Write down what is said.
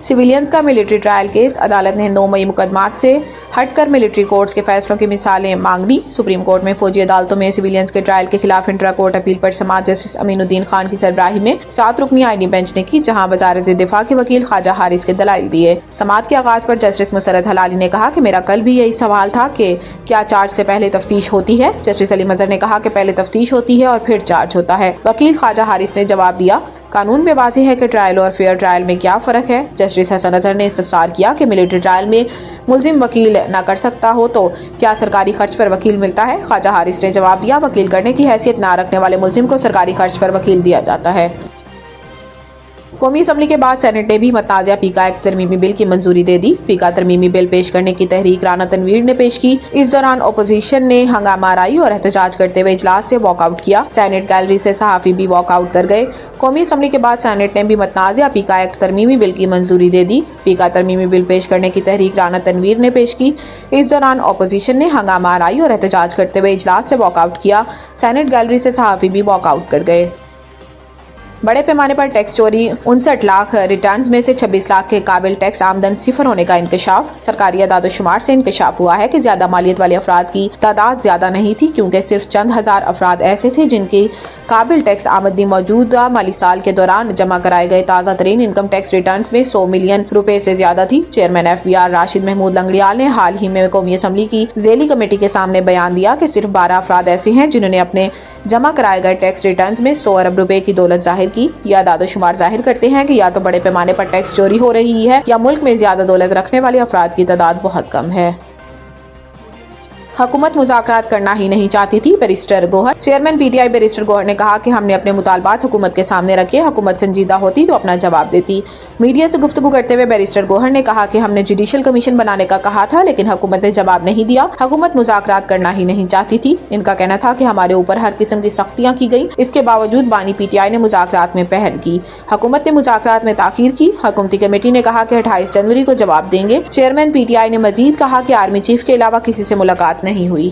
Civilians का military trial case, अदालत ने 9 मई मुकदमात से हटकर मिलिट्री कोर्ट्स के फैसलों की मिसालें मांग ली। सुप्रीम कोर्ट में फौजी अदालतों में सिविलियंस के ट्रायल के खिलाफ इंट्रा कोर्ट अपील पर समाअत जस्टिस अमीनुद्दीन खान की सरबराही में 7 रुकनी आईनी बेंच ने की, जहां वजारत दिफा के वकील ख्वाजा हारिस के दलाइल दिए। समाअत के आगाज पर जस्टिस मुसरत हलाली ने कहा कि मेरा कल भी यही सवाल था कि क्या चार्ज से पहले तफ्तीश होती है। जस्टिस अली मजहर ने कहा कि पहले तफ्तीश होती है और फिर चार्ज होता है। वकील ख्वाजा हारिस ने जवाब दिया, कानून में वाज़ेह है कि ट्रायल और फेयर ट्रायल में क्या फ़र्क है। जस्टिस हसन अजहर ने इस्तफसार किया कि मिलिट्री ट्रायल में मुलजिम वकील न कर सकता हो तो क्या सरकारी खर्च पर वकील मिलता है। ख्वाजा हारिस ने जवाब दिया, वकील करने की हैसियत ना रखने वाले मुलजिम को सरकारी खर्च पर वकील दिया जाता है। कौमी असम्बली के बाद सेनेट ने भी मतनाज़ा पीका एक्ट तरमीमी बिल की मंजूरी दे दी। पीका तरमीमी बिल पेश करने की तहरीक राना तनवीर ने पेश की। इस दौरान अपोजिशन ने हंगामा आराई और एहतजाज करते हुए इजलास से वॉकआउट किया। सेनेट गैलरी से सहाफ़ी भी वॉकआउट कर गए। कौमी असम्बली के बाद सेनेट ने भी मतनाज़ा पीका एक्ट तरमीमी बिल की मंजूरी दे दी। पीका तरमीमी बिल पेश करने की तहरीक राना तनवीर ने पेश की। इस दौरान अपोजिशन ने हंगामा आराई और एहतजाज करते हुए इजलास से वॉकआउट किया। सेनेट गैलरी से सहाफ़ी भी वॉकआउट कर गए। बड़े पैमाने पर टैक्स चोरी, 59 लाख रिटर्न्स में से 26 लाख के काबिल टैक्स आमदन सिफर होने का इंकशाफ। सरकारी अदाद-ओ-शुमार से इंकशाफ हुआ है कि ज्यादा मालियत वाले अफराद की तादाद ज्यादा नहीं थी, क्योंकि सिर्फ चंद हजार अफराद ऐसे थे जिनकी काबिल टैक्स आमदनी मौजूदा माली साल के दौरान जमा कराए गए ताज़ा तरीन इनकम टैक्स रिटर्न्स में 100 मिलियन रुपए से ज्यादा थी। चेयरमैन FBR राशिद महमूद लंगड़ियाल ने हाल ही में कौमी असम्बली की ज़ेली कमेटी के सामने बयान दिया कि सिर्फ 12 अफराद ऐसे हैं जिन्होंने अपने जमा कराए गए टैक्स रिटर्न्स में 100 अरब रुपए की दौलत जाहिर की। यह अदाद-ओ-शुमार जाहिर करते हैं कि या तो बड़े पैमाने पर टैक्स चोरी हो रही है या मुल्क में ज्यादा दौलत रखने वाले अफराद की तादाद बहुत कम है। हुकूमत मुज़ाकरात करना ही नहीं चाहती थी, barrister Gohar. Chairman PTI barrister Gohar ने कहा कि हमने अपने मुतालबात हुकूमत के सामने रखे, हुकूमत संजीदा होती तो अपना जवाब देती। मीडिया से गुफ्तगू करते हुए बैरिस्टर गोहर ने कहा कि हमने जुडिशल कमीशन बनाने का कहा था, लेकिन हुकूमत ने जवाब नहीं दिया। हुकूमत मुज़ाकरात करना ही नहीं चाहती थी। इनका कहना था कि हमारे ऊपर हर किस्म की सख्तियाँ की गई, इसके बावजूद बानी PTI ने मुज़ाकरात में पहल की। हुकूमत ने मुज़ाकरात में ताखीर की। हुकूमती कमेटी ने कहा कि 28 जनवरी को जवाब देंगे। चेयरमैन PTI ने मजीद कहा कि आर्मी चीफ के अलावा किसी से मुलाकात नहीं हुई।